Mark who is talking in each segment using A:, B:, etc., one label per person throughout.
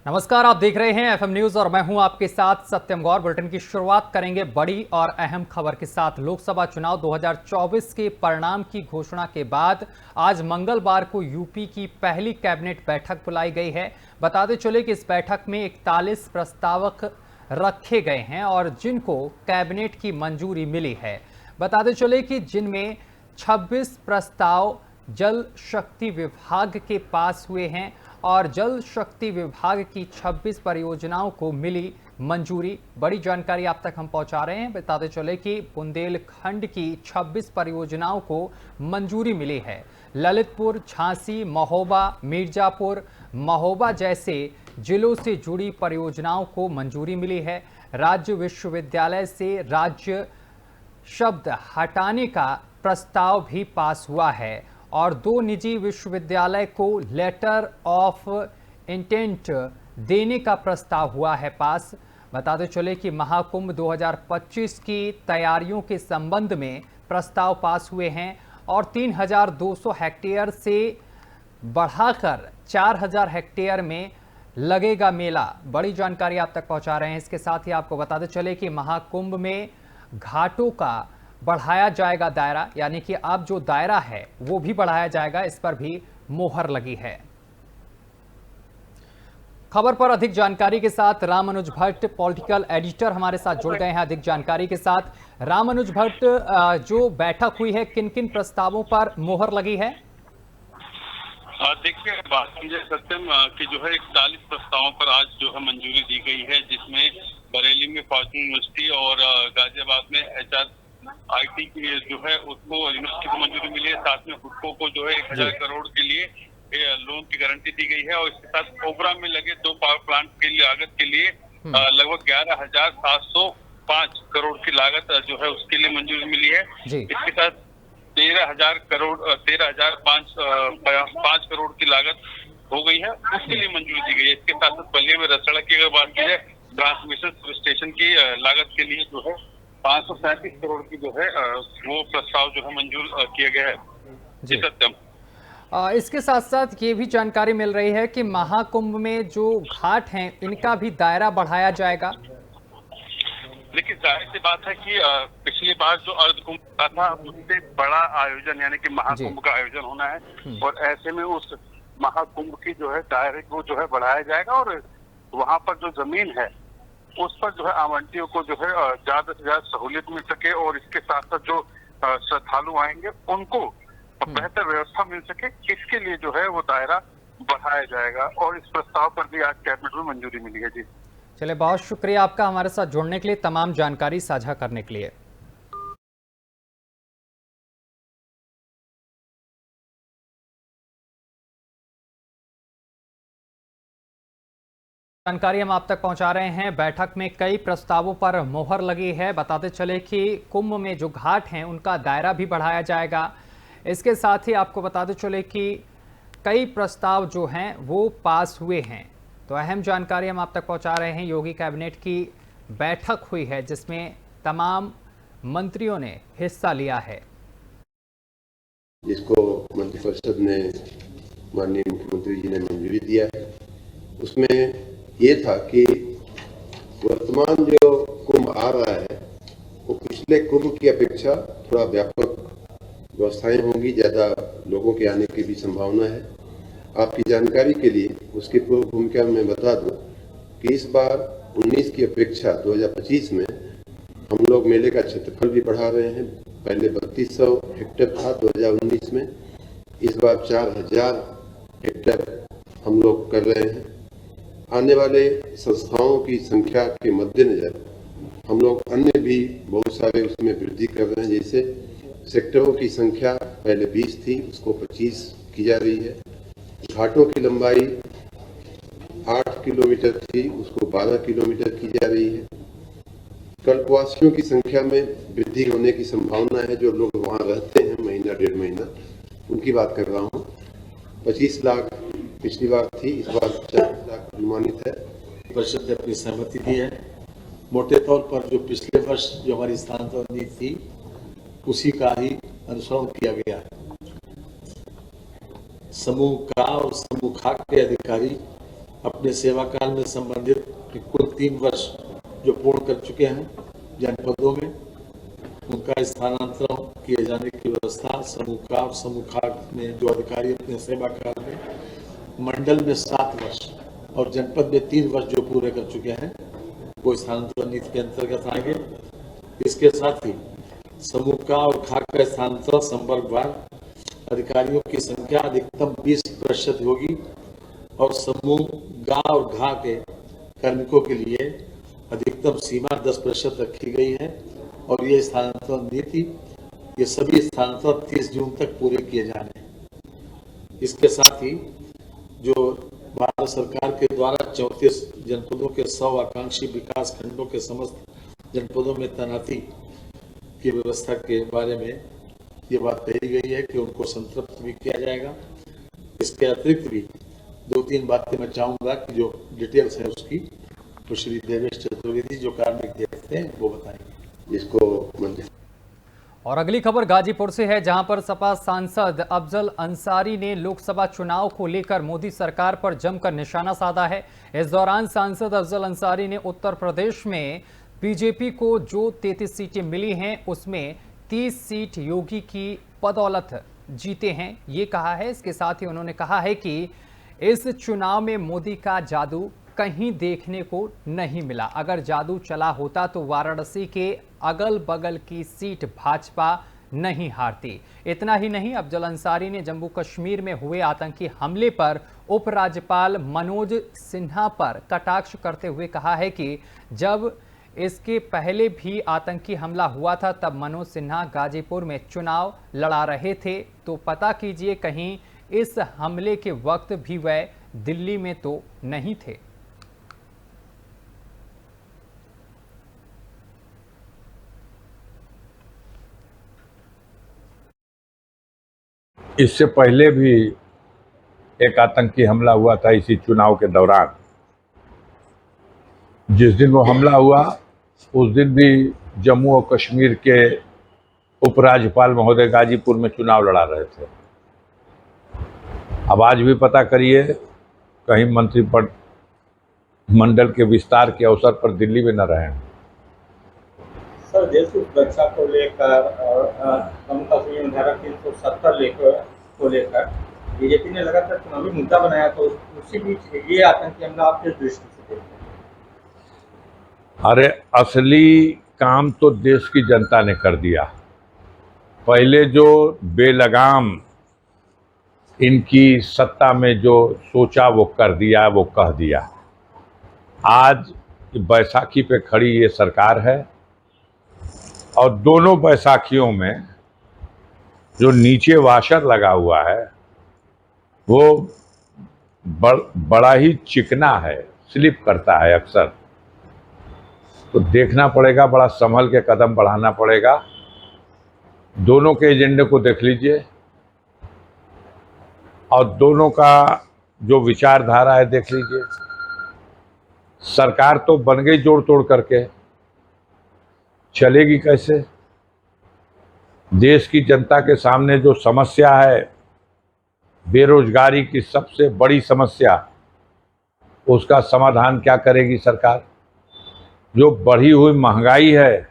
A: नमस्कार, आप देख रहे हैं एफएम न्यूज और मैं हूं आपके साथ सत्यम गौर। बुलेटिन की शुरुआत करेंगे बड़ी और अहम खबर के साथ। लोकसभा चुनाव 2024 के परिणाम की घोषणा के बाद आज मंगलवार को यूपी की पहली कैबिनेट बैठक बुलाई गई है। बताते चले कि इस बैठक में 41 प्रस्तावक रखे गए हैं और जिनको कैबिनेट की मंजूरी मिली है। बताते चले कि जिनमें 26 प्रस्ताव जल शक्ति विभाग के पास हुए हैं और जल शक्ति विभाग की 26 परियोजनाओं को मिली मंजूरी। बड़ी जानकारी आप तक हम पहुंचा रहे हैं। बताते चले कि बुंदेलखंड की 26 परियोजनाओं को मंजूरी मिली है। ललितपुर, झांसी, महोबा, मिर्जापुर, महोबा जैसे जिलों से जुड़ी परियोजनाओं को मंजूरी मिली है। राज्य विश्वविद्यालय से राज्य शब्द हटाने का प्रस्ताव भी पास हुआ है और 2 निजी विश्वविद्यालय को लेटर ऑफ इंटेंट देने का प्रस्ताव हुआ है पास। बताते चले कि महाकुंभ 2025 की तैयारियों के संबंध में प्रस्ताव पास हुए हैं और 3200 हेक्टेयर से बढ़ाकर 4000 हेक्टेयर में लगेगा मेला। बड़ी जानकारी आप तक पहुंचा रहे हैं। इसके साथ ही आपको बताते चले कि महाकुंभ में घाटों का बढ़ाया जाएगा दायरा, यानी कि अब जो दायरा है वो भी बढ़ाया जाएगा। इस पर भी मोहर लगी है। खबर पर अधिक जानकारी के साथ रामानुज भट्ट, पॉलिटिकल एडिटर, हमारे साथ जुड़ गए हैं। अधिक जानकारी के साथ रामानुज भट्ट, जो बैठक हुई है किन किन प्रस्तावों पर मोहर लगी है?
B: देखिए, बात समझे सत्यम कि जो है 41 प्रस्तावों पर आज जो है मंजूरी दी गई है, जिसमें बरेली में फॉर्च्यून यूनिवर्सिटी और गाजियाबाद में HRIT की जो है उसको यूनिवर्सिटी को मंजूरी मिली है। साथ में हुडको को जो है 1000 करोड़ के लिए लोन की गारंटी दी गई है और इसके साथ ओबरा में लगे 2 पावर प्लांट के लिए लागत के लिए लगभग 11,705 करोड़ की लागत जो है उसके लिए मंजूरी मिली है। इसके साथ 13,505 करोड़ की लागत हो गई है, उसके लिए मंजूरी दी गई है। इसके साथ बलिया में रसड़ा की अगर बात की जाए, ट्रांसमिशन स्टेशन की लागत के लिए जो है 537 करोड़ की जो है वो प्रस्ताव जो है मंजूर किया गया है। जी सत्यम,
A: इसके साथ साथ ये भी जानकारी मिल रही है कि महाकुंभ में जो घाट हैं इनका भी दायरा बढ़ाया जाएगा।
B: लेकिन जाहिर सी बात है कि पिछली बार जो अर्ध कुंभ था उससे बड़ा आयोजन यानी कि महाकुंभ का आयोजन होना है और ऐसे में उस महाकुंभ की जो है दायरे को जो है बढ़ाया जाएगा और वहाँ पर जो जमीन है उस पर जो है आवंटियों को जो है ज्यादा से ज्यादा सहूलियत मिल सके और इसके साथ साथ जो श्रद्धालु आएंगे उनको बेहतर व्यवस्था मिल सके, इसके लिए जो है वो दायरा बढ़ाया जाएगा और इस प्रस्ताव पर भी आज कैबिनेट में मंजूरी मिली है। जी
A: चलिए, बहुत शुक्रिया आपका हमारे साथ जुड़ने के लिए, तमाम जानकारी साझा करने के लिए। जानकारी हम आप तक पहुंचा रहे हैं। बैठक में कई प्रस्तावों पर मोहर लगी है। बताते चले कि कुंभ में जो घाट हैं उनका दायरा भी बढ़ाया जाएगा। इसके साथ ही आपको बताते चले कि कई प्रस्ताव जो हैं वो पास हुए हैं। तो अहम जानकारी हम आप तक पहुंचा रहे हैं। योगी कैबिनेट की बैठक हुई है जिसमें तमाम मंत्रियों ने हिस्सा लिया है।
C: जिसको मंत्रिपरिषद ने माननीय मुख्यमंत्री जी ने मंजूरी दिया है, उसमें ये था कि वर्तमान जो कुंभ आ रहा है वो पिछले कुंभ की अपेक्षा थोड़ा व्यापक व्यवस्थाएं होंगी, ज़्यादा लोगों के आने की भी संभावना है। आपकी जानकारी के लिए उसकी पूर्व भूमिका में बता दूं कि इस बार 19 की अपेक्षा 2025 में हम लोग मेले का क्षेत्रफल भी बढ़ा रहे हैं। पहले 3200 हेक्टेयर था 2019 में, इस बार 4000 हेक्टेयर हम लोग कर रहे हैं। आने वाले संस्थाओं की संख्या के मद्देनजर हम लोग अन्य भी बहुत सारे उसमें वृद्धि कर रहे हैं। जैसे सेक्टरों की संख्या पहले 20 थी, उसको 25 की जा रही है। घाटों की लंबाई 8 किलोमीटर थी, उसको 12 किलोमीटर की जा रही है। कल्पवासियों की संख्या में वृद्धि होने की संभावना है। जो लोग वहाँ रहते हैं महीना 1.5 महीना, उनकी बात कर रहा हूँ। 25 लाख पिछली बार थी, इस बार 40 लाख अनुमानित है।
D: परिषद ने अपनी सहमति दी है। मोटे तौर पर जो पिछले वर्ष जो हमारी स्थानांतरण नीति थी उसी का ही अनुसरण किया गया है। समूह का और समूह खा के अधिकारी अपने सेवा काल में संबंधित कुल 3 वर्ष जो पूर्ण कर चुके हैं जनपदों में, उनका स्थानांतरण किए जाने की व्यवस्था समूह में जो अधिकारी अपने सेवा काल में मंडल में 7 वर्ष और जनपद में 3 वर्ष जो पूरे कर चुके हैं वो स्थानांतरण नीति के अंतर्गत आएंगे। इसके साथ ही समूह का और खाक का स्थानांतरण संवर्गवार अधिकारियों की संख्या अधिकतम 20% होगी और समूह गा और घा के कार्मिकों के लिए अधिकतम सीमा 10% रखी गई है और ये स्थानांतरण नीति, ये सभी स्थानांतरण 30 जून तक पूरे किए जाने हैं। इसके साथ ही जो भारत सरकार के द्वारा 34 जनपदों के 100 आकांक्षी विकास खंडों के समस्त जनपदों में तैनाती की व्यवस्था के बारे में ये बात कही गई है कि उनको संतृप्त भी किया जाएगा। इसके अतिरिक्त भी 2-3 बातें मैं चाहूँगा कि जो डिटेल्स है उसकी तो श्री देवेश चतुर्वेदी जो कार्मिक देखते हैं वो बताएंगे
C: इसको मंत्री।
A: और अगली खबर गाजीपुर से है, जहां पर सपा सांसद अफजल अंसारी ने लोकसभा चुनाव को लेकर मोदी सरकार पर जमकर निशाना साधा है। इस दौरान सांसद अफजल अंसारी ने उत्तर प्रदेश में बीजेपी को जो 33 सीटें मिली हैं उसमें 30 सीट योगी की बदौलत जीते हैं, ये कहा है। इसके साथ ही उन्होंने कहा है कि इस चुनाव में मोदी का जादू कहीं देखने को नहीं मिला। अगर जादू चला होता तो वाराणसी के अगल बगल की सीट भाजपा नहीं हारती। इतना ही नहीं, अफजल अंसारी ने जम्मू कश्मीर में हुए आतंकी हमले पर उपराज्यपाल मनोज सिन्हा पर कटाक्ष करते हुए कहा है कि जब इसके पहले भी आतंकी हमला हुआ था तब मनोज सिन्हा गाजीपुर में चुनाव लड़ा रहे थे, तो पता कीजिए कहीं इस हमले के वक्त भी वह दिल्ली में तो नहीं थे।
E: इससे पहले भी एक आतंकी हमला हुआ था इसी चुनाव के दौरान। जिस दिन वो हमला हुआ उस दिन भी जम्मू और कश्मीर के उपराज्यपाल महोदय गाजीपुर में चुनाव लड़ा रहे थे। अब आज भी पता करिए कहीं मंत्रिमंडल के विस्तार के अवसर पर दिल्ली में न रहे।
F: सर, देश की सुरक्षा को लेकर और जम्मू कश्मीर में धारा 370 को लेकर बीजेपी ने लगातार चुनावी मुद्दा बनाया, तो उसी बीच ये आतंकी हमला आप किस दृष्टि से देखते हैं?
E: अरे असली काम तो देश की जनता ने कर दिया। पहले जो बेलगाम इनकी सत्ता में जो सोचा वो कर दिया, वो कह दिया। आज बैसाखी पे खड़ी ये सरकार है और दोनों बैसाखियों में जो नीचे वाशर लगा हुआ है वो बड़ा ही चिकना है, स्लिप करता है अक्सर। तो देखना पड़ेगा, बड़ा संभल के कदम बढ़ाना पड़ेगा। दोनों के एजेंडे को देख लीजिए और दोनों का जो विचारधारा है देख लीजिए। सरकार तो बन गई जोड़ तोड़ करके, चलेगी कैसे? देश की जनता के सामने जो समस्या है, बेरोजगारी की सबसे बड़ी समस्या, उसका समाधान क्या करेगी सरकार? जो बढ़ी हुई महंगाई है,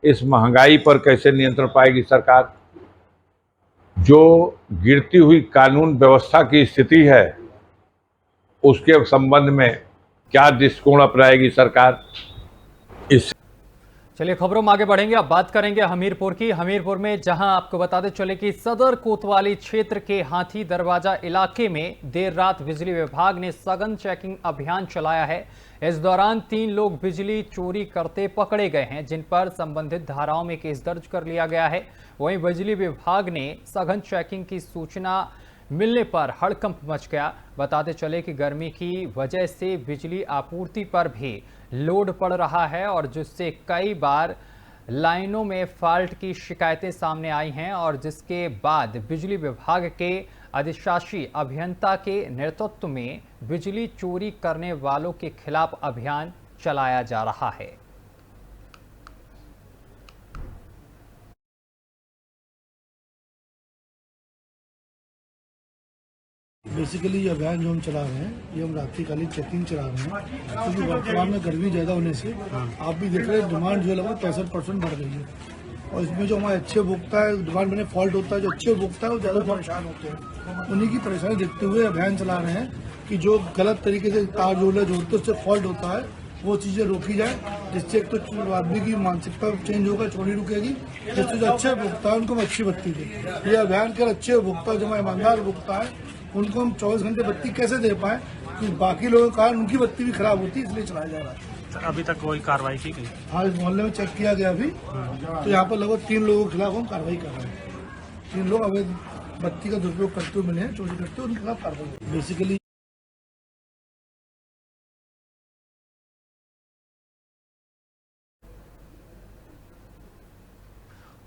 E: इस महंगाई पर कैसे नियंत्रण पाएगी सरकार? जो गिरती हुई कानून व्यवस्था की स्थिति है, उसके संबंध में क्या दृष्टिकोण अपनाएगी सरकार? इस
A: चलिए खबरों में आगे बढ़ेंगे। अब बात करेंगे हमीरपुर की। हमीरपुर में जहां आपको बताते चले कि सदर कोतवाली क्षेत्र के हाथी दरवाजा इलाके में देर रात बिजली विभाग ने सघन चेकिंग अभियान चलाया है। इस दौरान 3 लोग बिजली चोरी करते पकड़े गए हैं, जिन पर संबंधित धाराओं में केस दर्ज कर लिया गया है। वहीं बिजली विभाग ने सघन चेकिंग की सूचना मिलने पर हड़कंप मच गया। बताते चले कि गर्मी की वजह से बिजली आपूर्ति पर भी लोड पड़ रहा है और जिससे कई बार लाइनों में फॉल्ट की शिकायतें सामने आई हैं और जिसके बाद बिजली विभाग के अधिशासी अभियंता के नेतृत्व में बिजली चोरी करने वालों के खिलाफ अभियान चलाया जा रहा है।
G: बेसिकली ये अभियान जो हम चला रहे हैं ये हम रात्रिकालीन चेकिंग चला रहे हैं, क्योंकि वर्तमान में गर्मी ज़्यादा होने से आप भी देख रहे हैं डिमांड जो है लगभग 65% बढ़ गई है। और इसमें जो हमारे अच्छे उपभोक्ता है, डिमांड में फॉल्ट होता है, जो अच्छे उपभोक्ता है वो ज़्यादा परेशान होते हैं। उन्हीं की परेशानी देखते हुए अभियान चला रहे हैं कि जो गलत तरीके से तार जोड़ते उससे फॉल्ट होता है वो चीज़ें रोकी जाए, जिससे एक तो आदमी की मानसिकता चेंज होगा, चोरी रुकेगी, जिससे जो अच्छे उपभोक्ता है उनको हम अच्छी बत्ती दें। ये अभियान के अच्छे उपभोक्ता जो हमारे ईमानदार उपभोक्ता है उनको हम 24 घंटे बत्ती कैसे दे पाएँ, कि बाकी लोगों के कारण उनकी बत्ती भी खराब होती है, इसलिए चलाया जा रहा है।
H: सर अभी तक कोई कार्रवाई की गई?
G: हाँ, इस मोहल्ले में चेक किया गया अभी, तो यहाँ पर लगभग 3 लोगों के खिलाफ हम कार्रवाई कर रहे हैं। 3 लोग अवैध बत्ती का दुरुपयोग करते हुए मिले हैं, चोरी करते हुए, उनके खिलाफ कार्रवाई। बेसिकली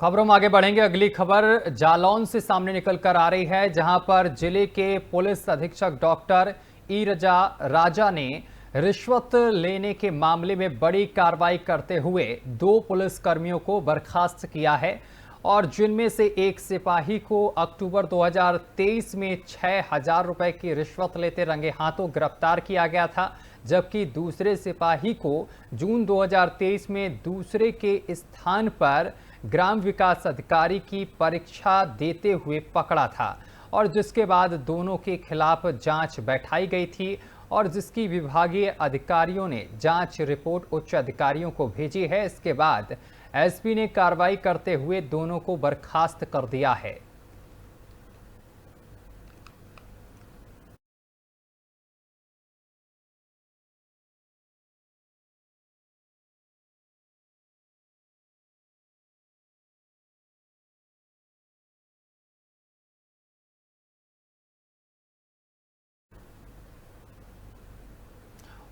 A: खबरों में आगे बढ़ेंगे। अगली खबर जालौन से सामने निकल कर आ रही है, जहां पर जिले के पुलिस अधीक्षक डॉक्टर ई रजा राजा ने रिश्वत लेने के मामले में बड़ी कार्रवाई करते हुए 2 पुलिसकर्मियों को बर्खास्त किया है, और जिनमें से एक सिपाही को अक्टूबर 2023 में 6,000 रुपए की रिश्वत लेते रंगे हाथों गिरफ्तार किया गया था, जबकि दूसरे सिपाही को जून 2023 में दूसरे के स्थान पर ग्राम विकास अधिकारी की परीक्षा देते हुए पकड़ा था, और जिसके बाद दोनों के खिलाफ जांच बैठाई गई थी, और जिसकी विभागीय अधिकारियों ने जांच रिपोर्ट उच्च अधिकारियों को भेजी है। इसके बाद एसपी ने कार्रवाई करते हुए दोनों को बर्खास्त कर दिया है।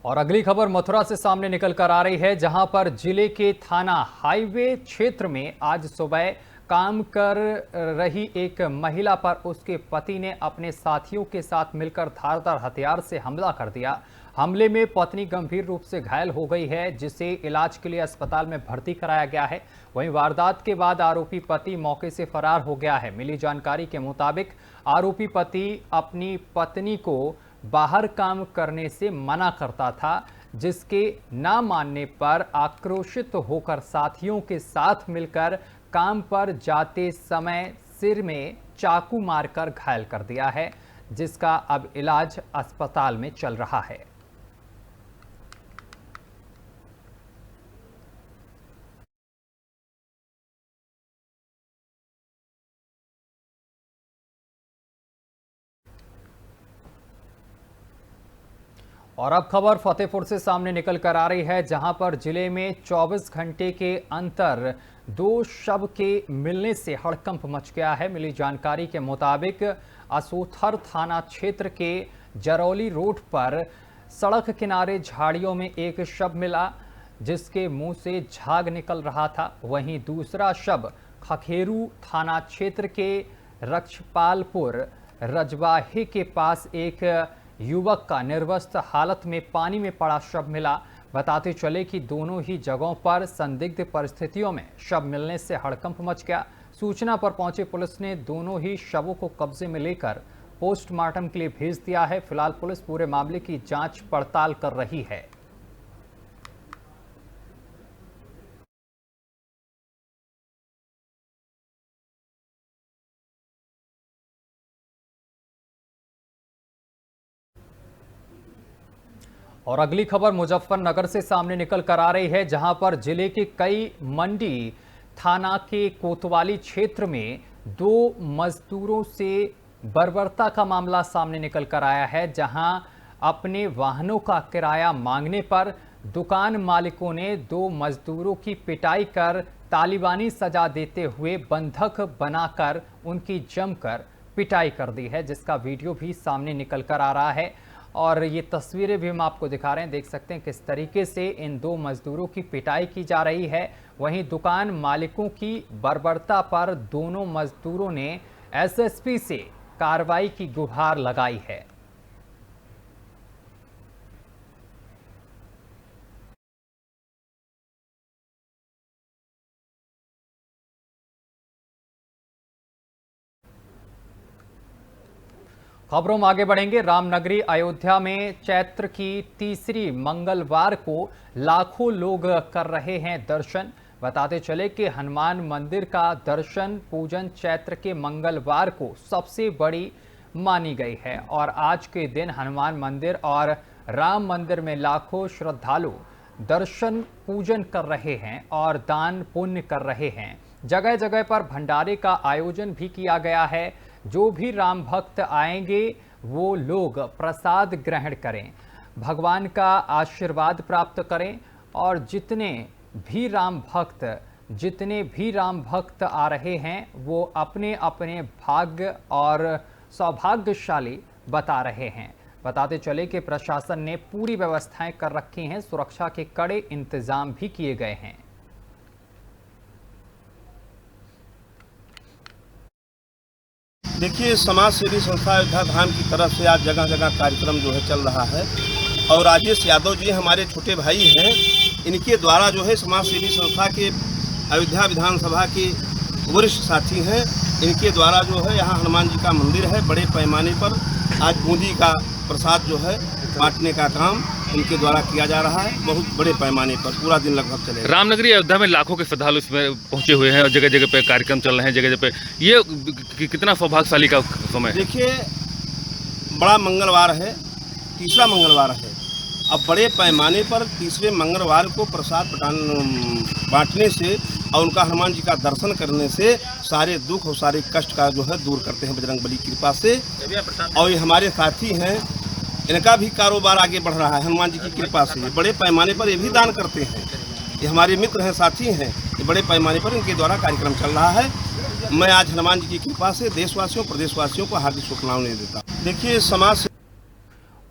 A: और अगली खबर मथुरा से सामने निकल कर आ रही है, जहां पर जिले के थाना हाईवे क्षेत्र में आज सुबह काम कर रही एक महिला पर उसके पति ने अपने साथियों के साथ मिलकर धारदार हथियार से हमला कर दिया। हमले में पत्नी गंभीर रूप से घायल हो गई है, जिसे इलाज के लिए अस्पताल में भर्ती कराया गया है। वहीं वारदात के बाद आरोपी पति मौके से फरार हो गया है। मिली जानकारी के मुताबिक आरोपी पति अपनी पत्नी को बाहर काम करने से मना करता था, जिसके ना मानने पर आक्रोशित होकर साथियों के साथ मिलकर काम पर जाते समय सिर में चाकू मारकर घायल कर दिया है, जिसका अब इलाज अस्पताल में चल रहा है। और अब खबर फतेहपुर से सामने निकल कर आ रही है, जहां पर जिले में 24 घंटे के अंतर 2 शव के मिलने से हड़कंप मच गया है। मिली जानकारी के मुताबिक असोथर थाना क्षेत्र के जरौली रोड पर सड़क किनारे झाड़ियों में एक शव मिला, जिसके मुंह से झाग निकल रहा था। वहीं दूसरा शव खखेरू थाना क्षेत्र के रक्षपालपुर रजवाहे के पास एक युवक का निर्वस्त्र हालत में पानी में पड़ा शव मिला। बताते चले कि दोनों ही जगहों पर संदिग्ध परिस्थितियों में शव मिलने से हड़कंप मच गया। सूचना पर पहुंची पुलिस ने दोनों ही शवों को कब्जे में लेकर पोस्टमार्टम के लिए भेज दिया है। फिलहाल पुलिस पूरे मामले की जांच पड़ताल कर रही है। और अगली खबर मुजफ्फरनगर से सामने निकल कर आ रही है, जहां पर जिले के कई मंडी थाना के कोतवाली क्षेत्र में 2 मजदूरों से बर्बरता का मामला सामने निकल कर आया है, जहां अपने वाहनों का किराया मांगने पर दुकान मालिकों ने 2 मजदूरों की पिटाई कर तालिबानी सजा देते हुए बंधक बनाकर उनकी जमकर पिटाई कर दी है, जिसका वीडियो भी सामने निकल कर आ रहा है। और ये तस्वीरें भी हम आपको दिखा रहे हैं, देख सकते हैं किस तरीके से इन 2 मजदूरों की पिटाई की जा रही है। वहीं दुकान मालिकों की बर्बरता पर दोनों मजदूरों ने एसएसपी से कार्रवाई की गुहार लगाई है। खबरों में आगे बढ़ेंगे। रामनगरी अयोध्या में चैत्र की तीसरी मंगलवार को लाखों लोग कर रहे हैं दर्शन। बताते चले कि हनुमान मंदिर का दर्शन पूजन चैत्र के मंगलवार को सबसे बड़ी मानी गई है और आज के दिन हनुमान मंदिर और राम मंदिर में लाखों श्रद्धालु दर्शन पूजन कर रहे हैं और दान पुण्य कर रहे हैं। जगह जगह पर भंडारे का आयोजन भी किया गया है। जो भी राम भक्त आएंगे वो लोग प्रसाद ग्रहण करें, भगवान का आशीर्वाद प्राप्त करें और जितने भी राम भक्त आ रहे हैं वो अपने अपने भाग्य और सौभाग्यशाली बता रहे हैं। बताते चले कि प्रशासन ने पूरी व्यवस्थाएं कर रखी हैं, सुरक्षा के कड़े इंतजाम भी किए गए हैं।
I: देखिए, समाज सेवी संस्था अयोध्या धाम की तरफ से आज जगह जगह कार्यक्रम जो है चल रहा है और राजेश यादव जी हमारे छोटे भाई हैं, इनके द्वारा जो है समाज सेवी संस्था के अयोध्या विधानसभा के वरिष्ठ साथी हैं, इनके द्वारा जो है यहाँ हनुमान जी का मंदिर है, बड़े पैमाने पर आज बूंदी का प्रसाद जो है बांटने का काम इनके द्वारा किया जा रहा है। बहुत बड़े पैमाने पर पूरा दिन लगभग चलेगा।
J: रामनगरी अयोध्या में लाखों के श्रद्धालु इसमें पहुंचे हुए हैं और जगह जगह पे कार्यक्रम चल रहे हैं। जगह जगह पे ये कितना सौभाग्यशाली का समय है।
I: देखिए, बड़ा मंगलवार है, तीसरा मंगलवार है। अब बड़े पैमाने पर तीसरे मंगलवार को प्रसाद बांटने से और उनका हनुमान जी का दर्शन करने से सारे दुख और सारे कष्ट का जो है दूर करते हैं बजरंगबली की कृपा से। और ये हमारे साथी हैं, इनका भी कारोबार आगे बढ़ रहा है हनुमान जी की कृपा से। ये बड़े पैमाने पर ये भी दान करते हैं, ये हमारे मित्र हैं, साथी हैं। ये बड़े पैमाने पर इनके द्वारा कार्यक्रम चल रहा है। मैं आज हनुमान जी की कृपा से देशवासियों प्रदेशवासियों को हार्दिक शुभकामनाएं देता हूँ। देखिए, समाज।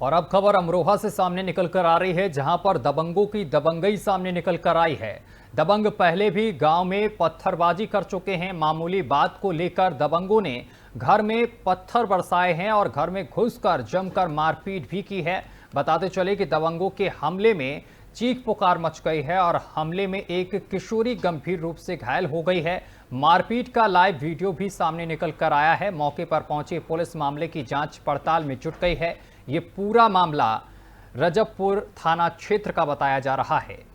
A: और अब खबर अमरोहा से सामने निकल कर आ रही है, जहां पर दबंगों की दबंगई सामने निकल कर आई है। दबंग पहले भी गांव में पत्थरबाजी कर चुके हैं। मामूली बात को लेकर दबंगों ने घर में पत्थर बरसाए हैं और घर में घुसकर जमकर मारपीट भी की है। बताते चले कि दबंगों के हमले में चीख पुकार मच गई है और हमले में एक किशोरी गंभीर रूप से घायल हो गई है। मारपीट का लाइव वीडियो भी सामने निकल कर आया है। मौके पर पहुंची पुलिस मामले की जांच पड़ताल में जुट गई है। ये पूरा मामला रजबपुर थाना क्षेत्र का बताया जा रहा है।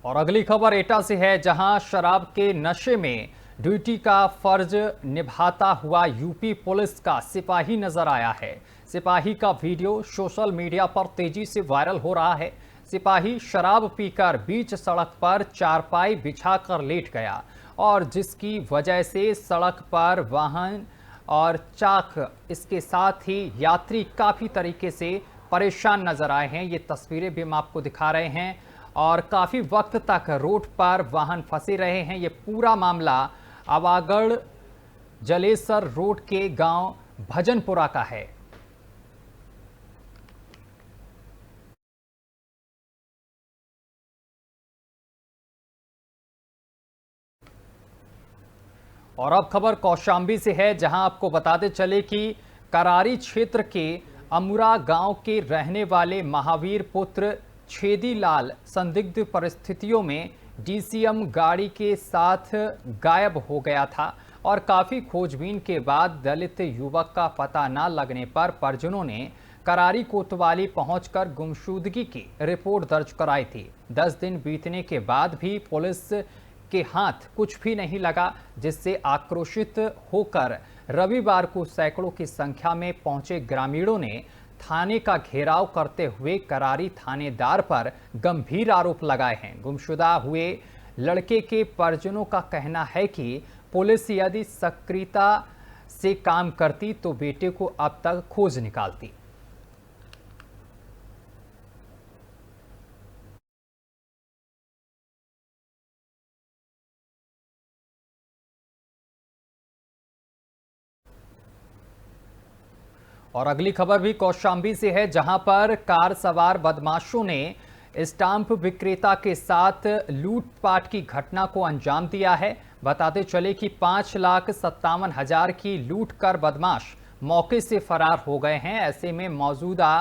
A: और अगली खबर एटा से है, जहां शराब के नशे में ड्यूटी का फर्ज निभाता हुआ यूपी पुलिस का सिपाही नजर आया है। सिपाही का वीडियो सोशल मीडिया पर तेजी से वायरल हो रहा है। सिपाही शराब पीकर बीच सड़क पर चारपाई बिछाकर लेट गया और जिसकी वजह से सड़क पर वाहन और चाक, इसके साथ ही यात्री काफ़ी तरीके से परेशान नजर आए हैं। ये तस्वीरें भी हम आपको दिखा रहे हैं और काफ़ी वक्त तक रोड पर वाहन फंसे रहे हैं। ये पूरा मामला आवागढ़ जलेसर रोड के गांव भजनपुरा का है। और अब खबर कौशाम्बी से है, जहां आपको बताते चले कि करारी क्षेत्र के अमुरा गांव के रहने वाले महावीर पुत्र छेदी लाल संदिग्ध परिस्थितियों में डीसीएम गाड़ी के साथ गायब हो गया था और काफ़ी खोजबीन के बाद दलित युवक का पता न लगने पर परिजनों ने करारी कोतवाली पहुंचकर गुमशुदगी की रिपोर्ट दर्ज कराई थी। 10 दिन बीतने के बाद भी पुलिस के हाथ कुछ भी नहीं लगा, जिससे आक्रोशित होकर रविवार को सैकड़ों की संख्या में पहुंचे ग्रामीणों ने थाने का घेराव करते हुए करारी थानेदार पर गंभीर आरोप लगाए हैं। गुमशुदा हुए लड़के के परिजनों का कहना है कि पुलिस यदि सक्रियता से काम करती तो बेटे को अब तक खोज निकालती। और अगली खबर भी कौशाम्बी से है, जहां पर कार सवार बदमाशों ने स्टाम्प विक्रेता के साथ लूटपाट की घटना को अंजाम दिया है। बताते चले कि 5,57,000 की लूट कर बदमाश मौके से फरार हो गए हैं। ऐसे में मौजूदा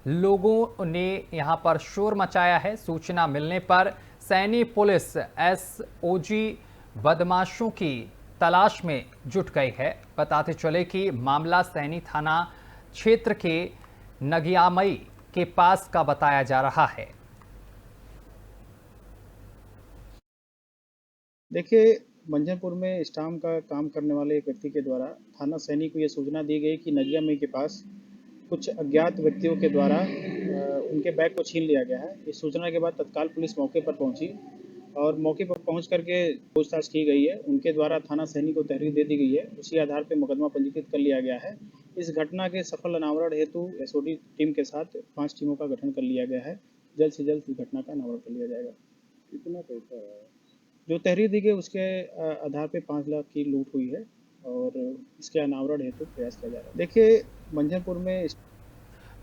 A: लोगों ने यहां पर शोर मचाया है। सूचना मिलने पर सैनी पुलिस एसओजी बदमाशों की तलाश में जुट गई है। बताते चले कि मामला सैनी थाना क्षेत्र के नगियामई के पास का बताया जा रहा है।
K: देखिए, मंझनपुर में स्टाम्प का काम करने वाले एक व्यक्ति के द्वारा थाना सैनी को यह सूचना दी गई कि नगियामई के पास कुछ अज्ञात व्यक्तियों के द्वारा उनके बैग को छीन लिया गया है। इस सूचना के बाद तत्काल पुलिस मौके पर पहुंची और मौके पर पहुंच करके पूछताछ की गई है। उनके द्वारा थाना सैनी को तहरीर दे दी गई है। उसी आधार पर मुकदमा पंजीकृत कर लिया गया है। इस घटना के सफल अनावरण हेतु एसओजी टीम के साथ 5 टीमों का गठन कर लिया गया है। जल्द से जल्द इस घटना का अनावरण कर लिया जाएगा। कितना पैसा है? जो तहरीर दी गई उसके आधार पे 5 लाख की लूट हुई है और इसके अनावरण हेतु प्रयास किया जा रहा है। देखिए, मंझनपुर में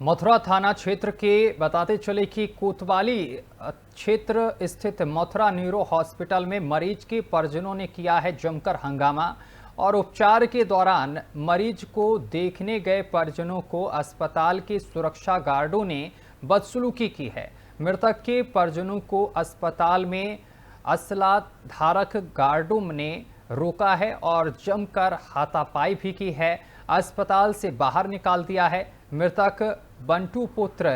A: मथुरा थाना क्षेत्र के बताते चले कि कोतवाली क्षेत्र स्थित मथुरा न्यूरो हॉस्पिटल में मरीज के परिजनों ने किया है जमकर हंगामा और उपचार के दौरान मरीज को देखने गए परिजनों को अस्पताल के सुरक्षा गार्डों ने बदसलूकी की है। मृतक के परिजनों को अस्पताल में असला धारक गार्डों ने रोका है और जमकर हाथापाई भी की है। अस्पताल से बाहर निकाल दिया है। मृतक बंटू पुत्र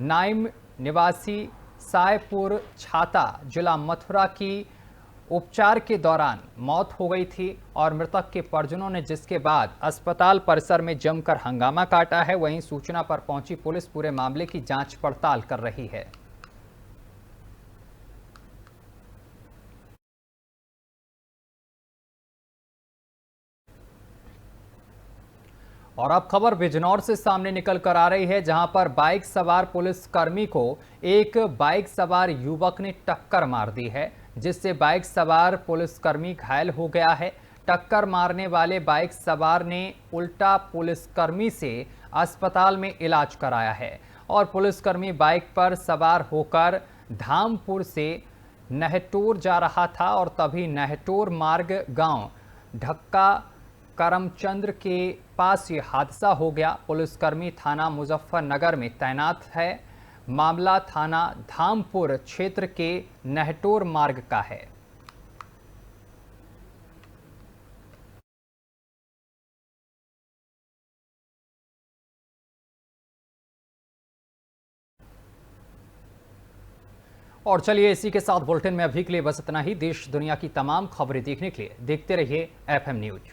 A: नाइम निवासी सायपुर छाता जिला मथुरा की उपचार के दौरान मौत हो गई थी और मृतक के परिजनों ने जिसके बाद अस्पताल परिसर में जमकर हंगामा काटा है। वहीं सूचना पर पहुंची पुलिस पूरे मामले की जांच पड़ताल कर रही है। और अब खबर बिजनौर से सामने निकल कर आ रही है, जहां पर बाइक सवार पुलिसकर्मी को एक बाइक सवार युवक ने टक्कर मार दी है, जिससे बाइक सवार पुलिसकर्मी घायल हो गया है। टक्कर मारने वाले बाइक सवार ने उल्टा पुलिसकर्मी से अस्पताल में इलाज कराया है और पुलिसकर्मी बाइक पर सवार होकर धामपुर से नहटोर जा रहा था और तभी नहटोर मार्ग गांव ढक्का करमचंद्र के पास ये हादसा हो गया। पुलिसकर्मी थाना मुजफ्फरनगर में तैनात है। मामला थाना धामपुर क्षेत्र के नहटोर मार्ग का है। और चलिए इसी के साथ बुलेटिन में अभी के लिए बस इतना ही। देश दुनिया की तमाम खबरें देखने के लिए देखते रहिए FM न्यूज।